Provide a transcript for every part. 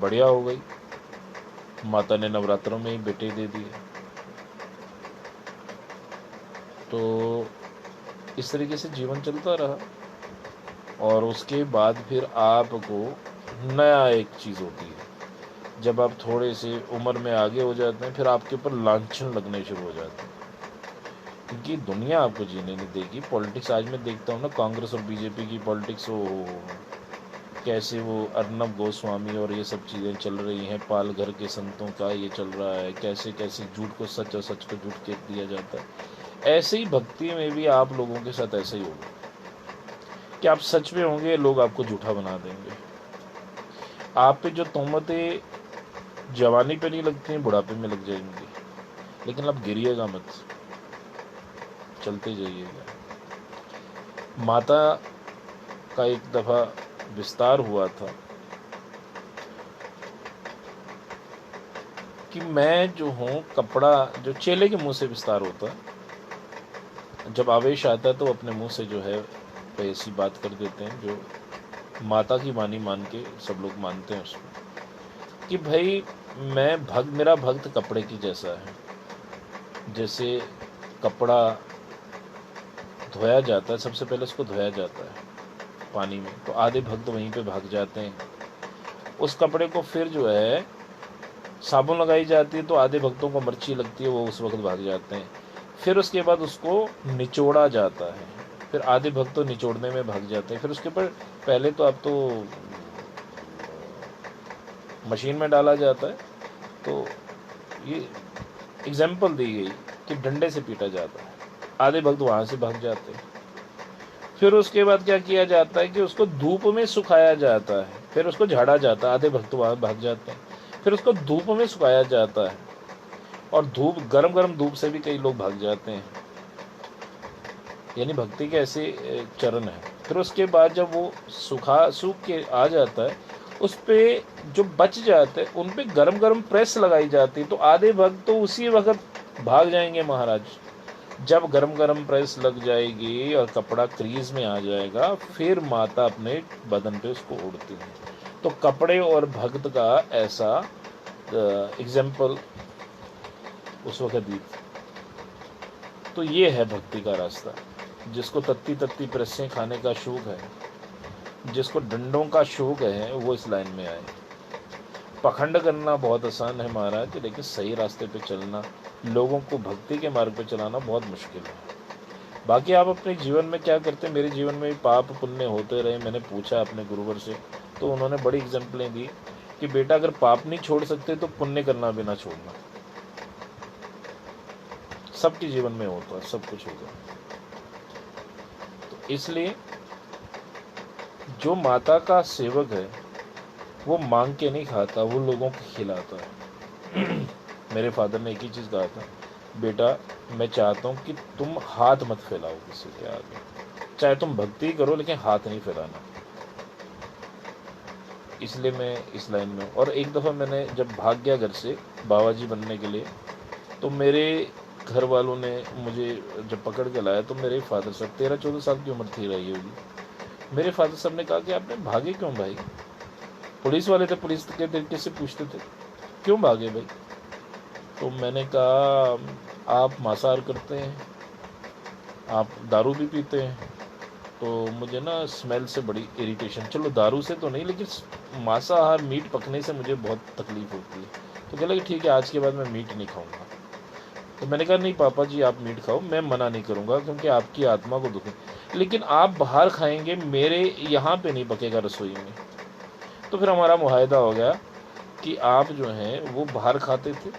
बढ़िया हो गई, माता ने नवरात्रों में ही बेटे दे दिए। तो इस तरीके से जीवन चलता रहा, और उसके बाद फिर आपको नया एक चीज़ होती है, जब आप थोड़े से उम्र में आगे हो जाते हैं, फिर आपके ऊपर लांछन लगने शुरू हो जाते हैं, क्योंकि दुनिया आपको जीने नहीं देगी। पॉलिटिक्स आज मैं देखता हूँ ना, कांग्रेस और बीजेपी की पॉलिटिक्स, हो कैसे वो अर्नब गोस्वामी और ये सब चीज़ें चल रही हैं, पाल घर के संतों का ये चल रहा है, कैसे कैसे झूठ को सच और सच को झूठ कह दिया जाता है। ऐसे ही भक्ति में भी आप लोगों के साथ ऐसा ही होगा कि आप सच में होंगे, लोग आपको झूठा बना देंगे। आप पे जो तोहमतें जवानी पे नहीं लगती हैं, बुढ़ापे में लग जाएंगी, लेकिन आप गिरिएगा मत, चलते जाइएगा। माता का एक दफ़ा विस्तार हुआ था कि मैं जो हूँ, कपड़ा जो चेले के मुंह से विस्तार होता है, जब आवेश आता है तो अपने मुंह से जो है कोई ऐसी बात कर देते हैं जो माता की वाणी मान के सब लोग मानते हैं उसको, कि भाई मेरा भक्त कपड़े की जैसा है। जैसे कपड़ा धोया जाता है, सबसे पहले उसको धोया जाता है पानी में, तो आधे भक्त वहीं पे भाग जाते हैं। उस कपड़े को फिर जो है साबुन लगाई जाती है, तो आधे भक्तों को मिर्ची लगती है, वो उस वक्त भाग जाते हैं। फिर उसके बाद उसको निचोड़ा जाता है, फिर आधे भक्त तो निचोड़ने में भाग जाते हैं। फिर उसके ऊपर पहले तो अब तो मशीन में डाला जाता है, तो ये एग्जाम्पल दी गई कि डंडे से पीटा जाता है, आधे भक्त वहाँ से भाग जाते हैं। फिर उसके बाद क्या किया जाता है कि उसको धूप में सुखाया जाता है, फिर उसको झाड़ा जाता है, आधे भक्त वहाँ भाग जाते हैं। फिर उसको धूप में सुखाया जाता है, और धूप गरम गरम धूप से भी कई लोग भाग जाते हैं। यानी भक्ति के ऐसे चरण है। फिर उसके बाद जब वो सूख के आ जाता है, उस पे जो बच जाते हैं उन पे गरम गरम प्रेस लगाई जाती है, तो आधे भक्त तो उसी वक्त भाग जाएंगे महाराज। जब गरम गरम प्रेस लग जाएगी और कपड़ा क्रीज में आ जाएगा, फिर माता अपने बदन पे उसको ओढ़ती है। तो कपड़े और भक्त का ऐसा एग्जाम्पल उस वक्त दी। तो ये है भक्ति का रास्ता। जिसको तत्ती तत्ती प्रेसें खाने का शौक है, जिसको डंडों का शौक है, वो इस लाइन में आए। पखंड करना बहुत आसान है महाराज, लेकिन सही रास्ते पे चलना, लोगों को भक्ति के मार्ग पे चलाना बहुत मुश्किल है। बाकी आप अपने जीवन में क्या करते हैं? मेरे जीवन में भी पाप पुण्य होते रहे। मैंने पूछा अपने गुरुवर से, तो उन्होंने बड़ी एग्जाम्पलें दी कि बेटा अगर पाप नहीं छोड़ सकते तो पुण्य करना भी ना छोड़ना। सबके जीवन में होता है, सब कुछ होता है। तो इसलिए जो माता का सेवक है वो मांग के नहीं खाता, वो लोगों को खिलाता है। मेरे फादर ने एक ही चीज़ कहा था, बेटा मैं चाहता हूँ कि तुम हाथ मत फैलाओ किसी के आगे, चाहे तुम भक्ति करो लेकिन हाथ नहीं फैलाना। इसलिए मैं इस लाइन में हूँ। और एक दफ़ा मैंने जब भाग गया घर से बाबा जी बनने के लिए, तो मेरे घर वालों ने मुझे जब पकड़ के लाया, तो मेरे फादर साहब 13-14 साल की उम्र थी रही होगी, मेरे फादर साहब ने कहा कि आपने भागे क्यों भाई? पुलिस वाले थे, पुलिस के तरीके से पूछते थे क्यों भागे भाई? तो मैंने कहा आप मांसाहार करते हैं, आप दारू भी पीते हैं, तो मुझे ना स्मेल से बड़ी इरिटेशन, चलो दारू से तो नहीं लेकिन मांसाहार मीट पकने से मुझे बहुत तकलीफ़ होती है। तो कह लगे ठीक है आज के बाद मैं मीट नहीं खाऊंगा। तो मैंने कहा नहीं पापा जी आप मीट खाओ, मैं मना नहीं करूंगा क्योंकि आपकी आत्मा को दुख है, लेकिन आप बाहर खाएंगे, मेरे यहाँ पे नहीं पकेगा रसोई में। तो फिर हमारा मुआहदा हो गया कि आप जो हैं वो बाहर खाते थे,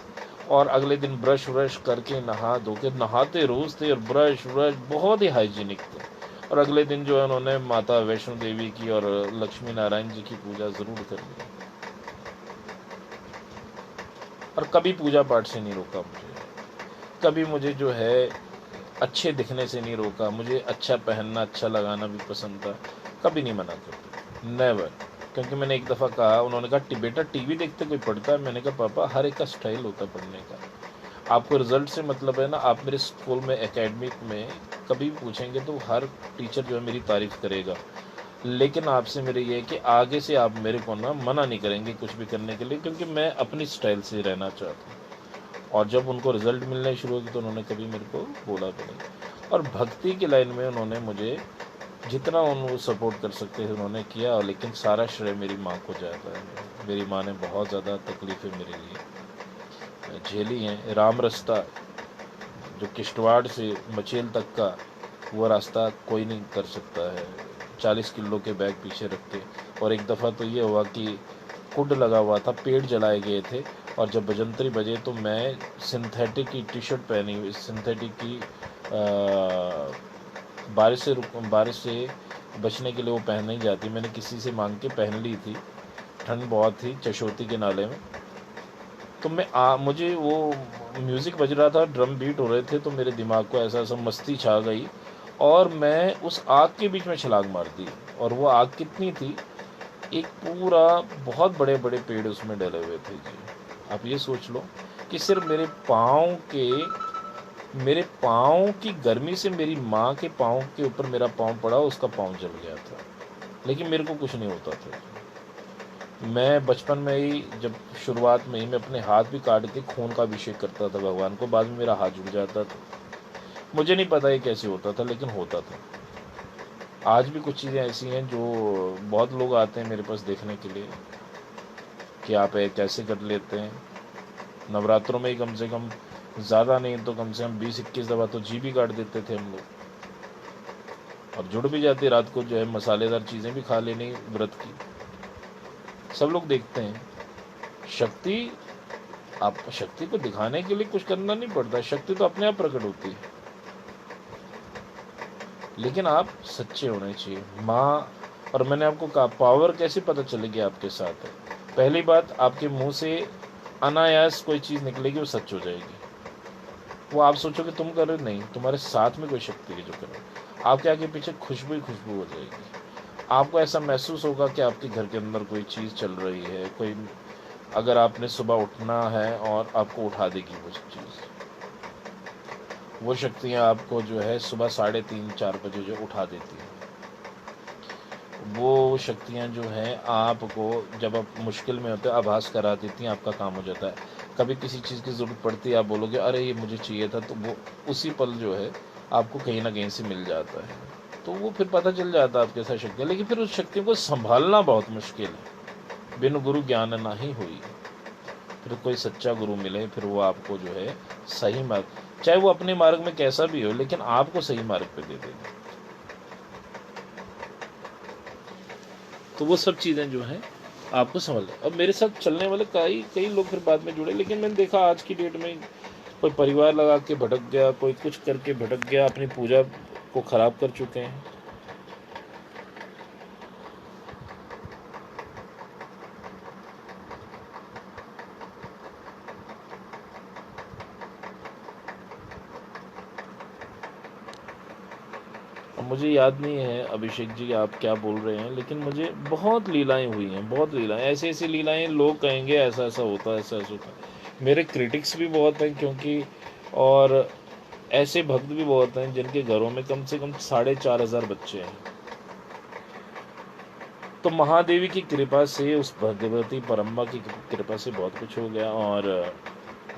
और अगले दिन ब्रश व्रश करके नहा धो के, नहाते रोज़ थे और ब्रश व्रश बहुत ही हाइजीनिक थे। और अगले दिन जो है उन्होंने माता वैष्णो देवी की और लक्ष्मी नारायण जी की पूजा ज़रूर करनी, और कभी पूजा पाठ से नहीं रोका मुझे, कभी मुझे जो है अच्छे दिखने से नहीं रोका, मुझे अच्छा पहनना अच्छा लगाना भी पसंद था, कभी नहीं मना करते, नेवर। क्योंकि मैंने एक दफ़ा कहा, उन्होंने कहा बेटा टीवी देखते कोई पढ़ता है? मैंने कहा पापा हर एक का स्टाइल होता है पढ़ने का, आपको रिजल्ट से मतलब है ना। आप मेरे स्कूल में एकेडमिक में कभी भी पूछेंगे तो हर टीचर जो है मेरी तारीफ़ करेगा, लेकिन आपसे मेरे ये है कि आगे से आप मेरे को ना मना नहीं करेंगे कुछ भी करने के लिए, क्योंकि मैं अपनी स्टाइल से रहना चाहता हूँ। और जब उनको रिजल्ट मिलने शुरू हुए तो उन्होंने कभी मेरे को बोला भी नहीं। और भक्ति की लाइन में उन्होंने मुझे जितना उनको सपोर्ट कर सकते थे उन्होंने किया, लेकिन सारा श्रेय मेरी माँ को जाता है। मेरी माँ ने बहुत ज़्यादा तकलीफ़ें मेरे लिए झेली हैं। राम रास्ता जो किश्तवाड़ से मचेल तक का, वो रास्ता कोई नहीं कर सकता है 40 किलो के बैग पीछे रख के। और एक दफ़ा तो ये हुआ कि कुड लगा हुआ था, पेड़ जलाए गए थे, और जब बजंतरी बजे तो मैं सिंथेटिक की टी शर्ट पहनी हुई, सिंथेटिक की बारिश से बचने के लिए वो पहन नहीं जाती, मैंने किसी से मांग के पहन ली थी। ठंड बहुत थी चशोती के नाले में। तो मुझे वो म्यूज़िक बज रहा था, ड्रम बीट हो रहे थे, तो मेरे दिमाग को ऐसा ऐसा मस्ती छा गई और मैं उस आग के बीच में छलांग मार दी। और वो आग कितनी थी, एक पूरा बहुत बड़े बड़े पेड़ उसमें डले हुए थे जी। आप ये सोच लो कि सिर्फ मेरे पाँव की गर्मी से मेरी माँ के पाँव के ऊपर मेरा पाँव पड़ा, उसका पाँव जल गया था, लेकिन मेरे को कुछ नहीं होता था। मैं बचपन में ही, जब शुरुआत में ही मैं अपने हाथ भी काट के खून का अभिषेक करता था भगवान को, बाद में मेरा हाथ जुड़ जाता था। मुझे नहीं पता ये कैसे होता था, लेकिन होता था। आज भी कुछ चीज़ें ऐसी हैं जो बहुत लोग आते हैं मेरे पास देखने के लिए कि आप ये कैसे कर लेते हैं। नवरात्रों में ही कम से कम, ज़्यादा नहीं तो कम से कम 20-21 दफ़ा तो जी भी काट देते थे हम लोग, और जुड़ भी जाती रात को जो है मसालेदार चीज़ें भी खा लेनी व्रत की। सब लोग देखते हैं। शक्ति, आप शक्ति को दिखाने के लिए कुछ करना नहीं पड़ता, शक्ति तो अपने आप प्रकट होती है, लेकिन आप सच्चे होने चाहिए। माँ, और मैंने आपको कहा पावर कैसे पता चलेगी आपके साथ है। पहली बात, आपके मुंह से अनायास कोई चीज़ निकलेगी, वो सच हो जाएगी। वो आप सोचोगे तुम कर रहे, नहीं, तुम्हारे साथ में कोई शक्ति है जो कर रहे, आपके आगे पीछे खुशबू ही खुशबू हो जाएगी। आपको ऐसा महसूस होगा कि आपके घर के अंदर कोई चीज़ चल रही है, कोई, अगर आपने सुबह उठना है और आपको उठा देगी वो चीज़। वो शक्तियाँ आपको जो है सुबह 3:30-4 बजे जो उठा देती हैं। वो शक्तियाँ जो हैं आपको जब आप मुश्किल में होते हैं आभास करा देती हैं, आपका काम हो जाता है। कभी किसी चीज़ की ज़रूरत पड़ती है, आप बोलोगे अरे ये मुझे चाहिए था, तो वो उसी पल जो है आपको कहीं ना कहीं से मिल जाता है। तो वो फिर पता चल जाता है आपके साथ शक्ति, लेकिन फिर उस शक्ति को संभालना बहुत मुश्किल है। बिन गुरु ज्ञान नहीं हुई। फिर कोई सच्चा गुरु मिले, फिर वो आपको जो है सही मार्ग, चाहे वो अपने मार्ग में कैसा भी हो, लेकिन आपको सही मार्ग पे दे देगा। तो वो सब चीज़ें जो हैं आपको समझ लें। अब मेरे साथ चलने वाले कई लोग फिर बाद में जुड़े, लेकिन मैंने देखा आज की डेट में कोई परिवार लगा के भटक गया, कोई कुछ करके भटक गया, अपनी पूजा को ख़राब कर चुके हैं। अब मुझे याद नहीं है अभिषेक जी आप क्या बोल रहे हैं, लेकिन मुझे बहुत लीलाएं हुई हैं, बहुत लीलाएं, ऐसी ऐसी लीलाएं, लोग कहेंगे ऐसा ऐसा होता है, ऐसा ऐसा होता है। मेरे क्रिटिक्स भी बहुत हैं, क्योंकि, और ऐसे भक्त भी बहुत हैं जिनके घरों में कम से कम 4,500 बच्चे हैं। तो महादेवी की कृपा से, उस भगवती परम्बा की कृपा से बहुत कुछ हो गया। और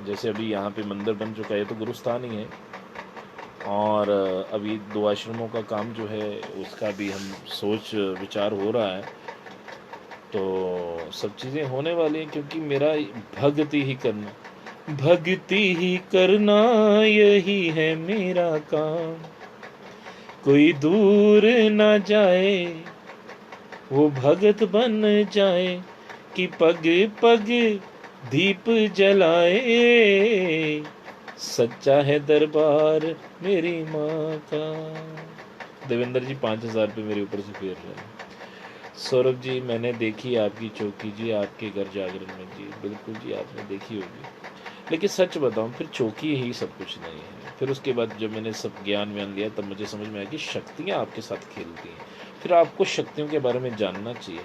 जैसे अभी यहाँ पे मंदिर बन चुका है, तो गुरुस्थान ही है, और अभी 2 आश्रमों का काम जो है उसका भी हम सोच विचार हो रहा है। तो सब चीज़ें होने वाली हैं, क्योंकि मेरा भक्ति ही करना यही है मेरा काम। कोई दूर ना जाए, वो भगत बन जाए, कि पग पग दीप जलाए। सच्चा है दरबार मेरी माँ का। देवेंद्र जी 5,000 रुपये मेरे ऊपर से फेर रहे हैं। सौरभ जी, मैंने देखी आपकी चौकी जी, आपके घर जागरण में जी। बिल्कुल जी, आपने देखी होगी, लेकिन सच बताऊं, फिर चौकी ही सब कुछ नहीं है। फिर उसके बाद जब मैंने सब ज्ञान व्यान लिया, तब मुझे समझ में आया कि शक्तियाँ आपके साथ खेलती हैं। फिर आपको शक्तियों के बारे में जानना चाहिए।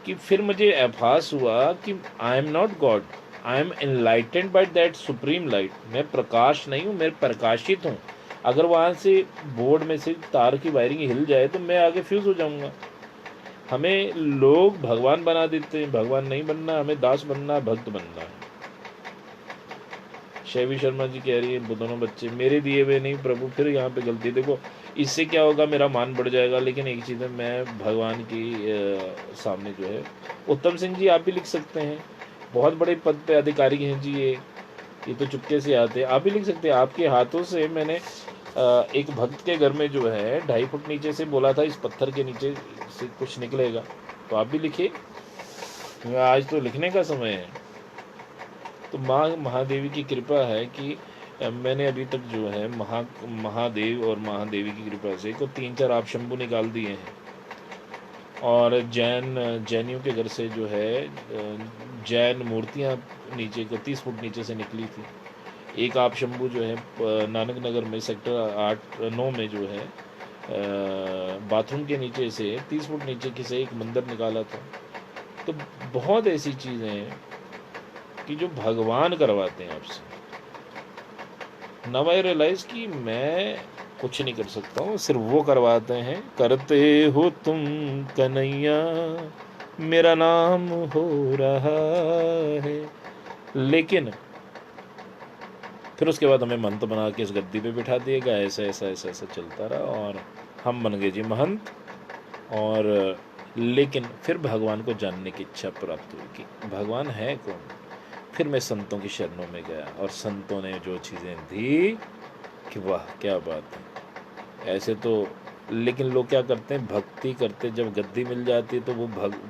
कि फिर मुझे आभास हुआ कि I am not God, I am enlightened by that supreme light. मैं प्रकाश नहीं हूँ, मैं प्रकाशित हूँ। अगर वहाँ से बोर्ड में से तार की वायरिंग हिल जाए तो मैं आगे फ्यूज़ हो जाऊँगा। हमें लोग भगवान बना देते हैं, भगवान नहीं बनना, हमें दास बनना, भक्त बनना है। शैवी शर्मा जी कह रही है वो दोनों बच्चे मेरे दिए हुए नहीं प्रभु, फिर यहाँ पे गलती। देखो इससे क्या होगा, मेरा मान बढ़ जाएगा, लेकिन एक चीज़ है, मैं भगवान की सामने जो है। उत्तम सिंह जी आप भी लिख सकते हैं, बहुत बड़े पद पे अधिकारी हैं जी ये तो चुपके से आते हैं। आप भी लिख सकते हैं, आपके हाथों से मैंने एक भक्त के घर में जो है 2.5 फुट नीचे से बोला था इस पत्थर के नीचे से कुछ निकलेगा, तो आप भी लिखिए, आज तो लिखने का समय है। तो माँ महादेवी की कृपा है कि मैंने अभी तक जो है महादेव और महादेवी की कृपा से को 3-4 आप शंभू निकाल दिए हैं। और जैनियों के घर से जो है जैन मूर्तियाँ नीचे को 30 फुट नीचे से निकली थी। एक आप शंभू जो है नानक नगर में सेक्टर 8-9 में जो है बाथरूम के नीचे से 30 फुट नीचे से एक मंदिर निकाला था। तो बहुत ऐसी चीज़ें हैं कि जो भगवान करवाते हैं आपसे। नव आई रियलाइज कि मैं कुछ नहीं कर सकता हूँ, सिर्फ वो करवाते हैं। करते हो तुम कन्हैया मेरा नाम हो रहा है, लेकिन फिर उसके बाद हमें महंत बना के इस गद्दी पे बिठा दिएगा। ऐसा ऐसा ऐसा ऐसा चलता रहा और हम बन गए जी महंत। और लेकिन फिर भगवान को जानने की इच्छा प्राप्त हुई कि भगवान है कौन। फिर मैं संतों की शरणों में गया और संतों ने जो चीज़ें दी कि वाह क्या बात है। ऐसे तो लेकिन लोग क्या करते हैं, भक्ति करते, जब गद्दी मिल जाती है तो वो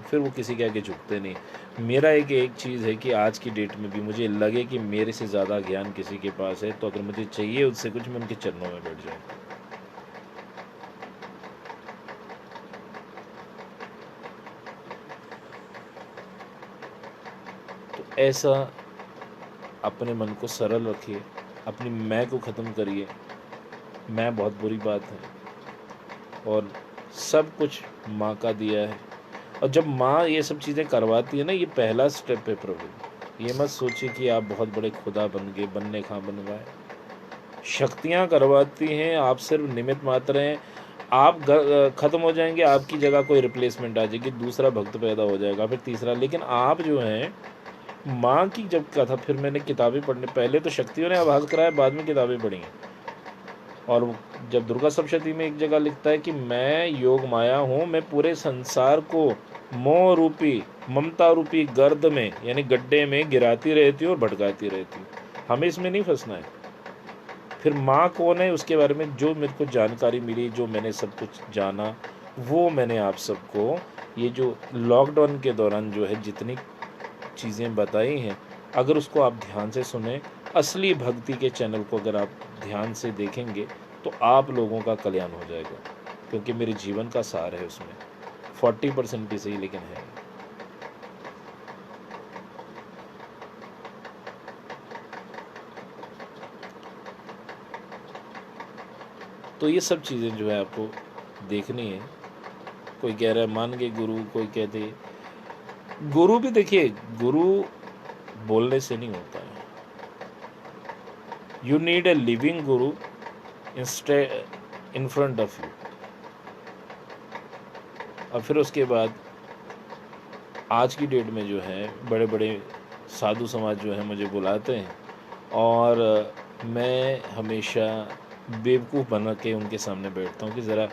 फिर वो किसी के आगे झुकते नहीं। मेरा एक चीज़ है कि आज की डेट में भी मुझे लगे कि मेरे से ज़्यादा ज्ञान किसी के पास है, तो अगर मुझे चाहिए उससे कुछ, मैं उनके चरणों में बैठ जाऊँ। तो ऐसा अपने मन को सरल रखिए, अपनी मैं को ख़त्म करिए। मैं बहुत बुरी बात है और सब कुछ माँ का दिया है। और जब माँ ये सब चीज़ें करवाती है ना, ये पहला स्टेप है प्रभु। ये मत सोचिए कि आप बहुत बड़े खुदा बन गए, बनने कहाँ बन गए। शक्तियाँ करवाती हैं, आप सिर्फ निमित्त मात्र हैं। आप ख़त्म हो जाएंगे, आपकी जगह कोई रिप्लेसमेंट आ जाएगी, दूसरा भक्त पैदा हो जाएगा, फिर तीसरा। लेकिन आप जो हैं माँ की जब कथा, फिर मैंने किताबें पढ़ने, पहले तो शक्तियों ने आभास कराया, बाद में किताबें पढ़ी हैं। और जब दुर्गा सप्तशती में एक जगह लिखता है कि मैं योग माया हूँ, मैं पूरे संसार को मोह रूपी ममता रूपी गर्द में यानी गड्ढे में गिराती रहती हूँ और भटकाती रहती हूँ। हमें इसमें नहीं फंसना है। फिर माँ कौन है उसके बारे में जो मेरे को जानकारी मिली, जो मैंने सब कुछ जाना, वो मैंने आप सबको ये जो लॉकडाउन के दौरान जो है जितनी चीज़ें बताई हैं, अगर उसको आप ध्यान से सुने, असली भक्ति के चैनल को अगर आप ध्यान से देखेंगे, तो आप लोगों का कल्याण हो जाएगा। क्योंकि मेरे जीवन का सार है उसमें, 40% ही सही लेकिन है। तो ये सब चीज़ें जो है आपको देखनी है। कोई कह रहा है मान गए गुरु, कोई कहते गुरु भी, देखिए गुरु बोलने से नहीं होता है। You need a living Guru in front of you. और फिर उसके बाद आज की डेट में जो है बड़े बड़े साधु समाज जो है मुझे बुलाते हैं और मैं हमेशा बेवकूफ़ बना के उनके सामने बैठता हूँ कि ज़रा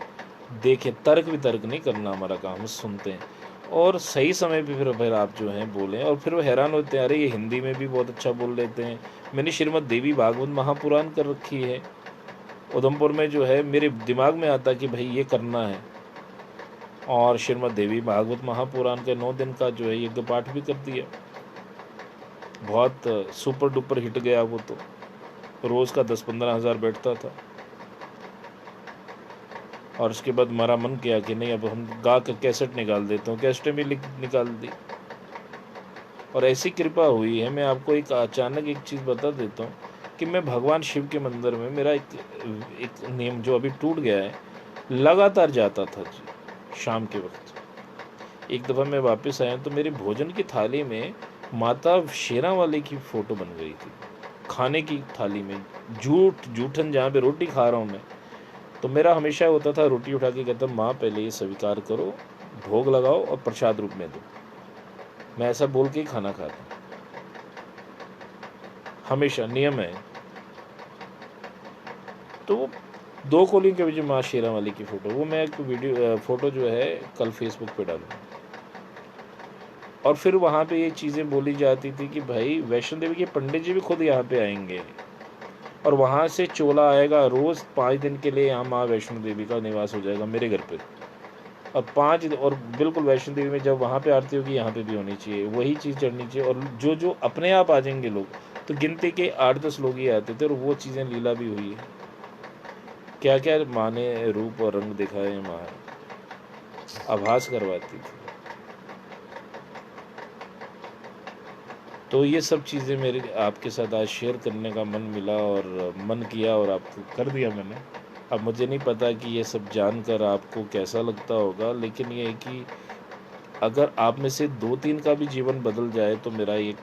देखें, तर्क वितर्क नहीं करना हमारा काम, सुनते हैं और सही समय पे फिर आप जो हैं बोलें। और फिर वो हैरान होते हैं, अरे ये हिंदी में भी बहुत अच्छा बोल लेते हैं। मैंने श्रीमद् देवी भागवत महापुराण कर रखी है उधमपुर में, जो है मेरे दिमाग में आता कि भाई ये करना है। और श्रीमद् देवी भागवत महापुराण के 9 दिन का जो है यज्ञ पाठ भी कर दिया। बहुत सुपर डुपर हिट गया वो, तो रोज़ का 10-15 हज़ार बैठता था। और उसके बाद हमारा मन किया कि नहीं, अब हम गा कर कैसेट निकाल देते हैं, कैसेटें भी निकाल दी। और ऐसी कृपा हुई है। मैं आपको एक अचानक एक चीज़ बता देता हूँ कि मैं भगवान शिव के मंदिर में, मेरा एक नियम जो अभी टूट गया है, लगातार जाता था जी शाम के वक्त। एक दफ़ा मैं वापस आया तो मेरे भोजन की थाली में माता शेरा वाले की फ़ोटो बन गई थी, खाने की थाली में जूठन जहाँ पे रोटी खा रहा हूँ मैं। तो मेरा हमेशा होता था, रोटी उठा के कहता, माँ पहले ये स्वीकार करो भोग लगाओ और प्रसाद रूप में दो। मैं ऐसा बोल के ही खाना खाता हूँ, हमेशा नियम है। तो वो 2 कोलियों के बीच माँ शेरा वाली की फ़ोटो, वो मैं एक वीडियो फ़ोटो जो है कल फेसबुक पे डालूँगा। और फिर वहाँ पे ये चीज़ें बोली जाती थी कि भाई वैष्णो देवी के पंडित जी भी खुद यहाँ पे आएंगे और वहाँ से चोला आएगा, रोज़ 5 दिन के लिए यहाँ माँ वैष्णो देवी का निवास हो जाएगा मेरे घर पे। और 5 और बिल्कुल वैष्णो देवी में जब वहाँ पे आरती होगी यहाँ पे भी होनी चाहिए, वही चीज़ चढ़नी चाहिए। और जो जो अपने आप आ जाएंगे लोग, तो गिनती के 8-10 लोग ही आते थे और वो चीज़ें लीला भी हुई है। क्या क्या माँ ने रूप और रंग दिखाए, माँ आभास करवाती थी। तो ये सब चीज़ें मेरे आपके साथ आज शेयर करने का मन मिला और मन किया और आपको कर दिया मैंने। अब मुझे नहीं पता कि ये सब जानकर आपको कैसा लगता होगा, लेकिन ये है कि अगर आप में से 2-3 का भी जीवन बदल जाए तो मेरा ये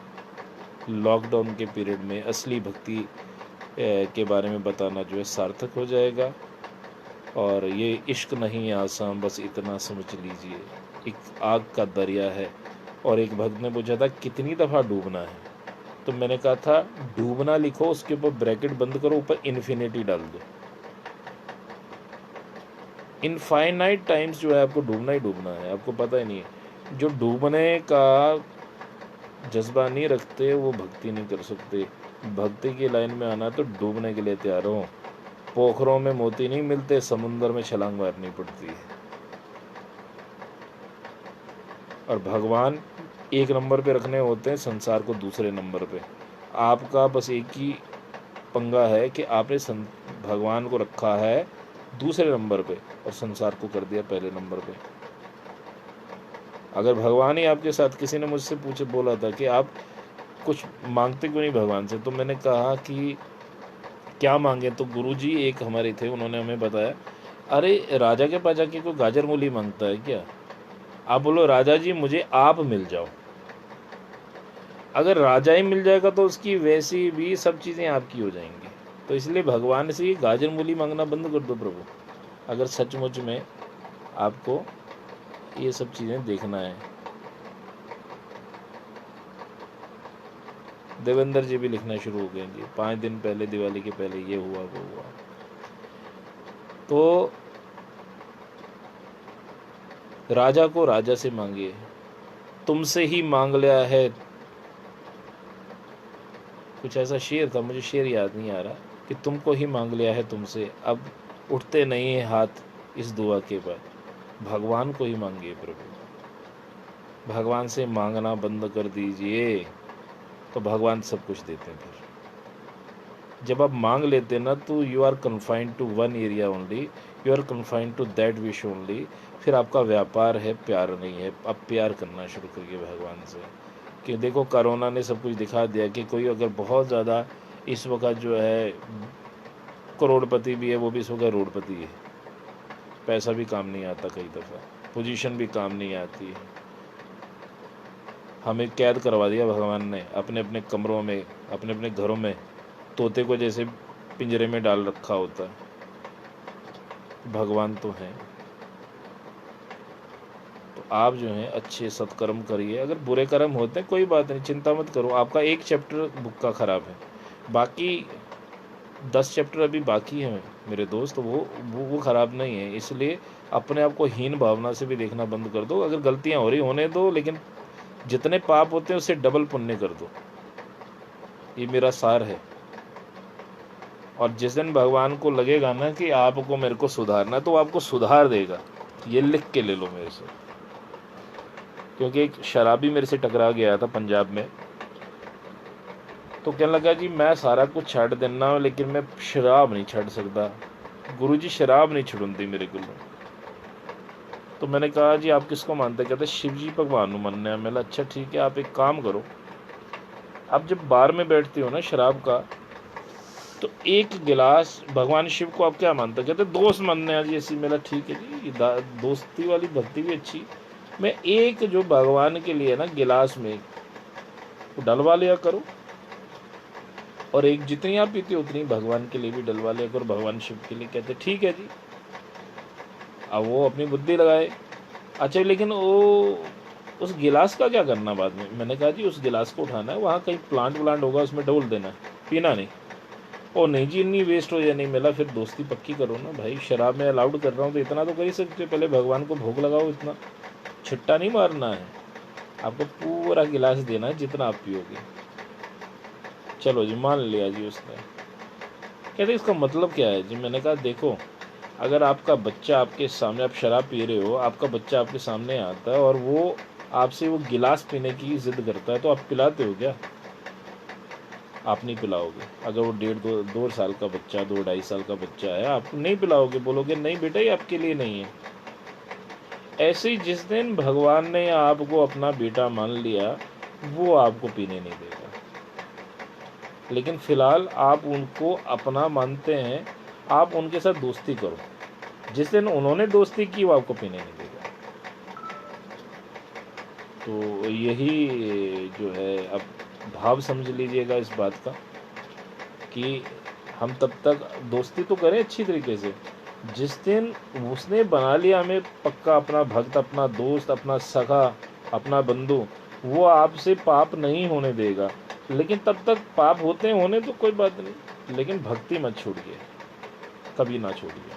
लॉकडाउन के पीरियड में असली भक्ति के बारे में बताना जो है सार्थक हो जाएगा। और ये इश्क नहीं आसान, बस इतना समझ लीजिए, एक आग का दरिया है। और एक भक्त ने पूछा था कितनी दफ़ा डूबना है, तो मैंने कहा था डूबना लिखो, उसके ऊपर ब्रैकेट बंद करो, ऊपर इन्फिनिटी डाल दो। इनफाइनाइट टाइम्स जो है आपको डूबना ही डूबना है, आपको पता ही नहीं है। जो डूबने का जज्बा नहीं रखते वो भक्ति नहीं कर सकते। भक्ति की लाइन में आना तो डूबने के लिए तैयार हो। पोखरों में मोती नहीं मिलते, समुंदर में छलांग मारनी पड़ती है। और भगवान एक नंबर पे रखने होते हैं, संसार को दूसरे नंबर पे। आपका बस एक ही पंगा है कि आपने भगवान को रखा है दूसरे नंबर पे और संसार को कर दिया पहले नंबर पे। अगर भगवान ही आपके साथ, किसी ने मुझसे बोला था कि आप कुछ मांगते क्यों नहीं भगवान से, तो मैंने कहा कि क्या मांगे। तो गुरुजी एक हमारे थे, उन्होंने हमें बताया, अरे राजा के पास जाके कोई गाजर मूली मांगता है क्या? आप बोलो राजा जी मुझे आप मिल जाओ। अगर राजा ही मिल जाएगा तो उसकी वैसी भी सब चीज़ें आपकी हो जाएंगी। तो इसलिए भगवान से गाजर मूली मांगना बंद कर दो प्रभु, अगर सचमुच में आपको ये सब चीज़ें देखना है। देवेंद्र जी भी लिखना शुरू हो गए जी, 5 दिन पहले, दिवाली के पहले ये हुआ वो हुआ। तो राजा को राजा से मांगिए, तुमसे ही मांग लिया है। कुछ ऐसा शेर था, मुझे शेर याद नहीं आ रहा, कि तुमको ही मांग लिया है तुमसे, अब उठते नहीं है हाथ इस दुआ के बाद। भगवान को ही मांगिए प्रभु, भगवान से मांगना बंद कर दीजिए, तो भगवान सब कुछ देते हैं। फिर जब आप मांग लेते हैं ना, तो you are confined to one area only, you are confined to that which only. फिर आपका व्यापार है, प्यार नहीं है। आप प्यार करना शुरू करिए भगवान से। कि देखो कोरोना ने सब कुछ दिखा दिया कि कोई अगर बहुत ज़्यादा इस वक्त जो है करोड़पति भी है, वो भी इस वक्त रोडपति है। पैसा भी काम नहीं आता, कई दफ़ा पोजीशन भी काम नहीं आती है। हमें कैद करवा दिया भगवान ने अपने अपने कमरों में, अपने अपने घरों में, तोते को जैसे पिंजरे में डाल रखा होता है। भगवान तो हैं। तो आप जो हैं अच्छे सत्कर्म करिए। अगर बुरे कर्म होते हैं कोई बात नहीं, चिंता मत करो। आपका एक चैप्टर बुक का ख़राब है, बाकी 10 चैप्टर अभी बाकी हैं मेरे दोस्त, तो वो ख़राब नहीं है। इसलिए अपने आप को हीन भावना से भी देखना बंद कर दो। अगर गलतियां हो रही होने दो, लेकिन जितने पाप होते हैं उससे डबल पुण्य कर दो। ये मेरा सार है। और जिस दिन भगवान को लगेगा ना कि आपको मेरे को सुधारना, तो आपको सुधार देगा। ये लिख के ले लो मेरे से। क्योंकि एक शराबी मेरे से टकरा गया था पंजाब में, तो कहने लगा जी मैं सारा कुछ छड़ देना, लेकिन मैं शराब नहीं छड़ सकता। गुरुजी शराब नहीं छुड़ती मेरे को। तो मैंने कहा जी आप किसको मानते? कहते शिव जी भगवान को मानने। मैंने अच्छा ठीक है, आप एक काम करो, आप जब बार में बैठते हो ना शराब का, तो एक गिलास भगवान शिव को आप क्या मानते? कहते दोस्त मानने हैं जी ऐसी। मेरा ठीक है जी, दोस्ती वाली भक्ति भी अच्छी। मैं एक जो भगवान के लिए ना गिलास में डलवा लिया करो, और एक जितनी आप पीते उतनी भगवान के लिए भी डलवा लिया करो, भगवान शिव के लिए। कहते ठीक है जी। अब वो अपनी बुद्धि लगाए, अच्छा लेकिन वो उस गिलास का क्या करना बाद में? मैंने कहा जी उस गिलास को उठाना है, वहाँ कहीं प्लांट व्लांट होगा उसमें डोल देना है, पीना नहीं। ओ नहीं जी, नहीं वेस्ट हो या नहीं मिला फिर दोस्ती पक्की करो ना भाई। शराब में अलाउड कर रहा हूँ तो इतना तो कर ही सकते हो, पहले भगवान को भोग लगाओ। इतना छिट्टा नहीं मारना है आपको, पूरा गिलास देना है जितना आप पियोगे। चलो जी मान लिया जी उसने। कहते इसका मतलब क्या है जी? मैंने कहा देखो, अगर आपका बच्चा आपके सामने, आप शराब पी रहे हो, आपका बच्चा आपके सामने आता है और वो आपसे वो गिलास पीने की जिद करता है, तो आप पिलाते हो क्या? आप नहीं पिलाओगे। अगर वो 1.5-2 साल का बच्चा, 2-2.5 साल का बच्चा है, आप नहीं पिलाओगे, बोलोगे नहीं बेटा ये आपके लिए नहीं है। ऐसे ही जिस दिन भगवान ने आपको अपना बेटा मान लिया, वो आपको पीने नहीं देगा। लेकिन फिलहाल आप उनको अपना मानते हैं, आप उनके साथ दोस्ती करो। जिस दिन उन्होंने दोस्ती की वो आपको पीने नहीं देगा। तो यही जो है, अब भाव समझ लीजिएगा इस बात का कि हम तब तक दोस्ती तो करें अच्छी तरीके से, जिस दिन उसने बना लिया हमें पक्का अपना भक्त, अपना दोस्त, अपना सखा, अपना बंधु, वो आपसे पाप नहीं होने देगा। लेकिन तब तक पाप होते हैं, होने तो कोई बात नहीं, लेकिन भक्ति मत छोड़िए, कभी ना छोड़िए।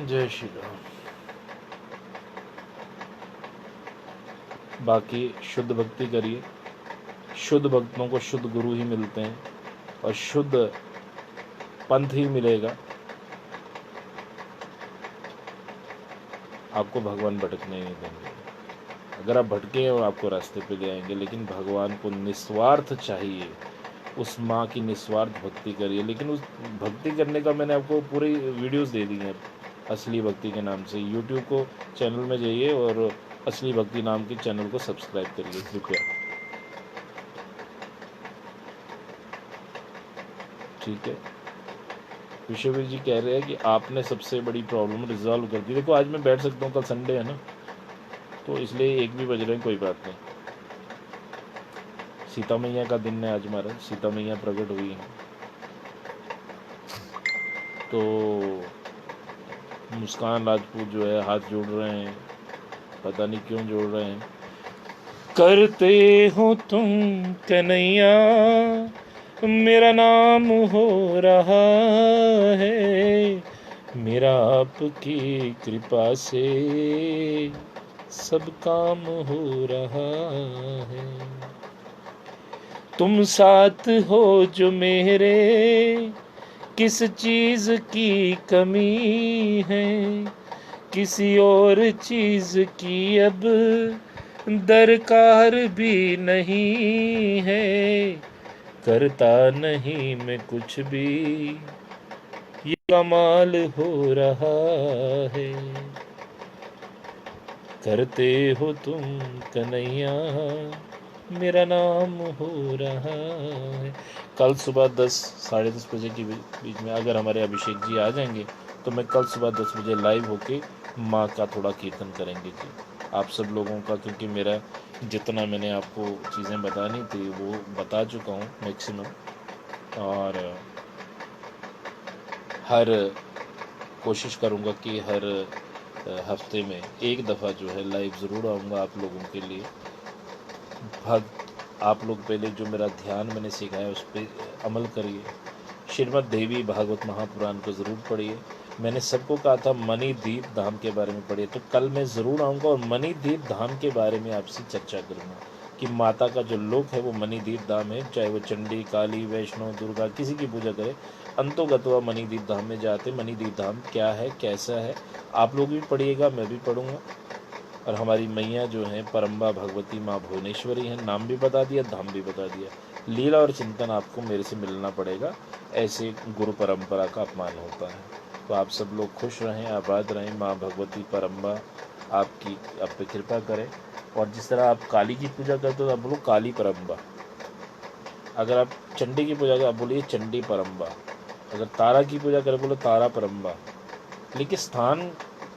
जय श्री राम। बाकी शुद्ध भक्ति करिए, शुद्ध भक्तों को शुद्ध गुरु ही मिलते हैं और शुद्ध पंथ ही मिलेगा। आपको भगवान भटकने नहीं देंगे। अगर आप भटके और आपको रास्ते पे ले आएंगे, लेकिन भगवान को निस्वार्थ चाहिए। उस माँ की निस्वार्थ भक्ति करिए। लेकिन उस भक्ति करने का मैंने आपको पूरी वीडियोस दे दी हैं असली भक्ति के नाम से। यूट्यूब को चैनल में जाइए और असली भक्ति नाम के चैनल को सब्सक्राइब करिए कृपया। ठीक है। विश्ववीर जी कह रहे हैं कि आपने सबसे बड़ी प्रॉब्लम रिजॉल्व कर दी। देखो आज मैं बैठ सकता हूँ, कल संडे है ना, तो इसलिए 1 भी बज रहे हैं, कोई बात नहीं। सीता मैया का दिन है आज हमारा, सीता मैया प्रकट हुई हैं, तो मुस्कान राजपूत जो है हाथ जोड़ रहे हैं, पता नहीं क्यों जोड़ रहे हैं। करते हो तुम कन्हैया मेरा नाम हो रहा है, मेरा आपकी कृपा से सब काम हो रहा है। तुम साथ हो जो मेरे, किस चीज की कमी है, किसी और चीज की अब दरकार भी नहीं है। करता नहीं मैं कुछ भी, ये कमाल हो रहा है। करते हो तुम कन्हैया मेरा नाम हो रहा है। कल सुबह 10-10:30 बजे के बीच में अगर हमारे अभिषेक जी आ जाएंगे तो मैं कल सुबह 10 बजे लाइव होके माँ का थोड़ा कीर्तन करेंगे जी, आप सब लोगों का। क्योंकि मेरा जितना मैंने आपको चीज़ें बतानी थी वो बता चुका हूँ मैक्सिमम, और हर कोशिश करूँगा कि हर हफ्ते में एक दफ़ा जो है लाइव ज़रूर आऊँगा आप लोगों के लिए। आप लोग पहले जो मेरा ध्यान मैंने सिखाया उस पर अमल करिए। श्रीमद् देवी भागवत महापुराण को ज़रूर पढ़िए। मैंने सबको कहा था मणिदीप धाम के बारे में पढ़िए, तो कल मैं ज़रूर आऊँगा और मणिदीप धाम के बारे में आपसे चर्चा करूँगा कि माता का जो लोक है वो मणिदीप धाम है। चाहे वो चंडी, काली, वैष्णो, दुर्गा किसी की पूजा करे, अंतोगत्वा मणिदीप धाम में जाते। मणिदीप धाम क्या है, कैसा है, आप लोग भी पढ़िएगा, मैं भी पढ़ूँगा। और हमारी मैया जो हैं परम्बा भगवती माँ भुवनेश्वरी हैं, नाम भी बता दिया, धाम भी बता दिया। लीला और चिंतन आपको मेरे से मिलना पड़ेगा, ऐसे गुरु परंपरा का अपमान होता है। तो आप सब लोग खुश रहें, आबाद रहें। माँ भगवती परम्बा आपकी आप पे कृपा करें। और जिस तरह आप काली की पूजा करते हो आप बोलो काली परम्बा, अगर आप चंडी की पूजा करें आप बोलिए चंडी परम्बा, अगर तारा की पूजा करें बोलो तारा परम्बा। लेकिन स्थान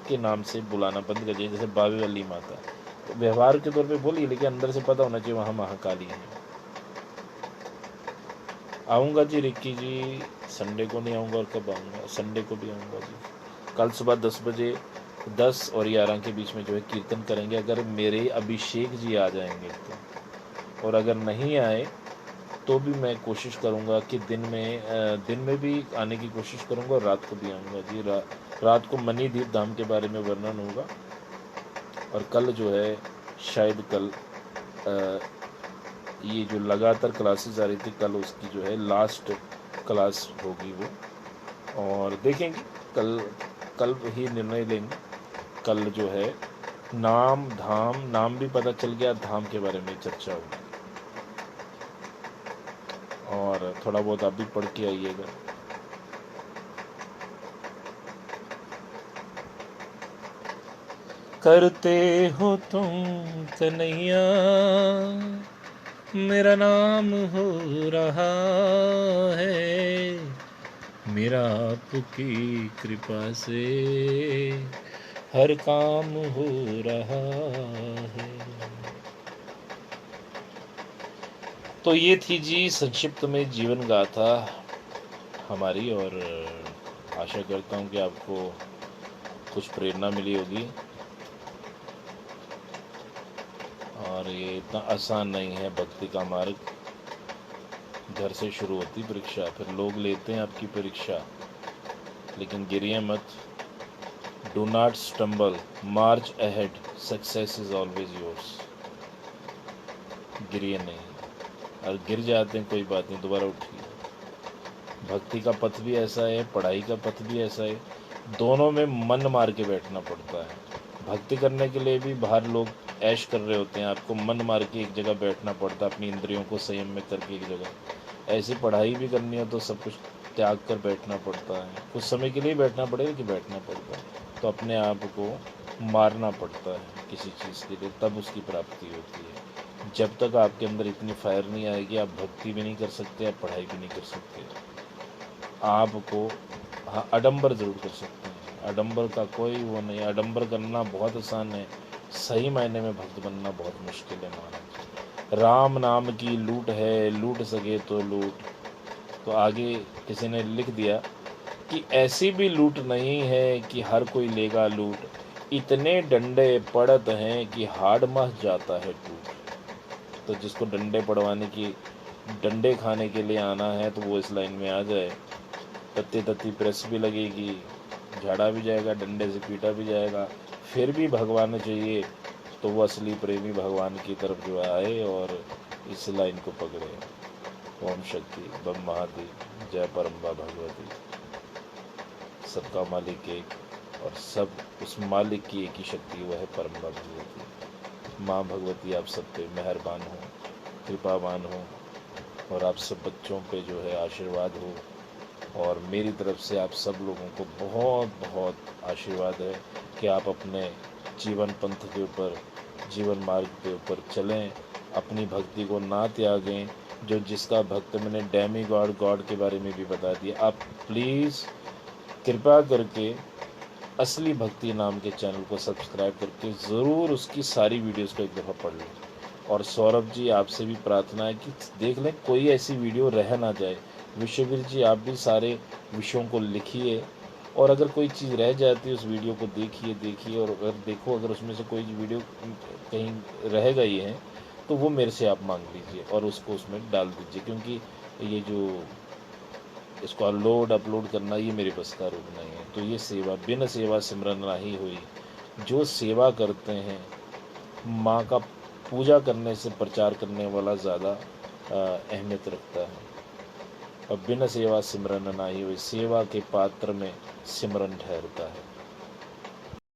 के नाम से बुलाना बंद कर दिया, जैसे बावे वाली माता, तो व्यवहार के तौर पे बोलिए, लेकिन अंदर से पता होना चाहिए वहाँ महाकाली है। आऊँगा जी रिक्की जी, संडे को नहीं आऊँगा। और कब आऊँगा? संडे को भी आऊँगा जी। कल सुबह 10 बजे, 10 और 11 के बीच में जो है कीर्तन करेंगे, अगर मेरे अभिषेक जी आ जाएंगे तो। और अगर नहीं आए तो भी मैं कोशिश करूँगा कि दिन में भी आने की कोशिश करूँगा, और रात को भी आऊँगा जी। रात को मणिदीप धाम के बारे में वर्णन होगा। और कल जो है शायद कल ये जो लगातार क्लासेस आ रही थी, कल उसकी जो है लास्ट क्लास होगी वो। और देखेंगे कल ही निर्णय लेंगे। कल जो है नाम भी पता चल गया, धाम के बारे में चर्चा होगी। और थोड़ा बहुत आप भी पढ़ के आइएगा। करते हो तुम कन्हैया, मेरा नाम हो रहा है, मेरा आपकी कृपा से हर काम हो रहा है। तो ये थी जी संक्षिप्त में जीवन गाथा हमारी, और आशा करता हूँ कि आपको कुछ प्रेरणा मिली होगी। और ये इतना आसान नहीं है भक्ति का मार्ग। घर से शुरू होती परीक्षा, फिर लोग लेते हैं आपकी परीक्षा, लेकिन गिरिए मत। Do not stumble, march ahead, success is always yours. गिरिए नहीं, और गिर जाते हैं कोई बात नहीं, दोबारा उठिए। भक्ति का पथ भी ऐसा है, पढ़ाई का पथ भी ऐसा है, दोनों में मन मार के बैठना पड़ता है। भक्ति करने के लिए भी बाहर लोग ऐश कर रहे होते हैं, आपको मन मार के एक जगह बैठना पड़ता है, अपनी इंद्रियों को संयम में करके एक जगह। ऐसी पढ़ाई भी करनी हो तो सब कुछ त्याग कर बैठना पड़ता है। कुछ समय के लिए बैठना पड़ेगा कि बैठना पड़ता है, तो अपने आप को मारना पड़ता है किसी चीज़ के लिए, तब उसकी प्राप्ति होती है। जब तक आपके अंदर इतनी फायर नहीं आएगी, आप भक्ति भी नहीं कर सकते, आप पढ़ाई भी नहीं कर सकते। आपको हाँ आडंबर ज़रूर कर सकते हैं, आडंबर का कोई वो नहीं। आडंबर करना बहुत आसान है, सही मायने में भक्त बनना बहुत मुश्किल है महाराज। राम नाम की लूट है, लूट सके तो लूट। तो आगे किसी ने लिख दिया कि ऐसी भी लूट नहीं है कि हर कोई लेगा लूट, इतने डंडे पड़त हैं कि हाड़ मह जाता है टूट। तो जिसको डंडे पड़वाने की, डंडे खाने के लिए आना है, तो वो इस लाइन में आ जाए। तत्ती तत्ती प्रेस भी लगेगी, झाड़ा भी जाएगा, डंडे से पीटा भी जाएगा, फिर भी भगवान चाहिए, तो वो असली प्रेमी भगवान की तरफ जो आए और इस लाइन को पकड़े। ओम शक्ति, बम महादेव, जय परम्बा भगवती। सबका मालिक एक, और सब उस मालिक की एक ही शक्ति, वह है परम्बा भगवती। माँ भगवती आप सब पे मेहरबान हो, कृपावान हो, और आप सब बच्चों पे जो है आशीर्वाद हो। और मेरी तरफ से आप सब लोगों को बहुत बहुत आशीर्वाद है कि आप अपने जीवन पंथ के ऊपर, जीवन मार्ग के ऊपर चलें, अपनी भक्ति को ना त्यागें। जो जिसका भक्त, मैंने डेमी गॉड के बारे में भी बता दिया। आप प्लीज़ कृपा करके असली भक्ति नाम के चैनल को सब्सक्राइब करके ज़रूर उसकी सारी वीडियोस को एक दफ़ा पढ़ लें। और सौरभ जी आपसे भी प्रार्थना है कि देख लें कोई ऐसी वीडियो रह ना जाए। विश्ववीर जी आप भी सारे विषयों को लिखिए, और अगर कोई चीज़ रह जाती है उस वीडियो को देखिए, और अगर उसमें से कोई वीडियो कहीं रह गई है तो वो मेरे से आप मांग लीजिए और उसको उसमें डाल दीजिए, क्योंकि ये जो इसको अपलोड करना ये मेरे बस का रूप नहीं है। तो ये सेवा, बिन सेवा सिमरन नाही हुई। जो सेवा करते हैं, माँ का पूजा करने से प्रचार करने वाला ज़्यादा अहमियत रखता है। और बिन सेवा सिमरन नाही हुई, सेवा के पात्र में सिमरन ठहरता है।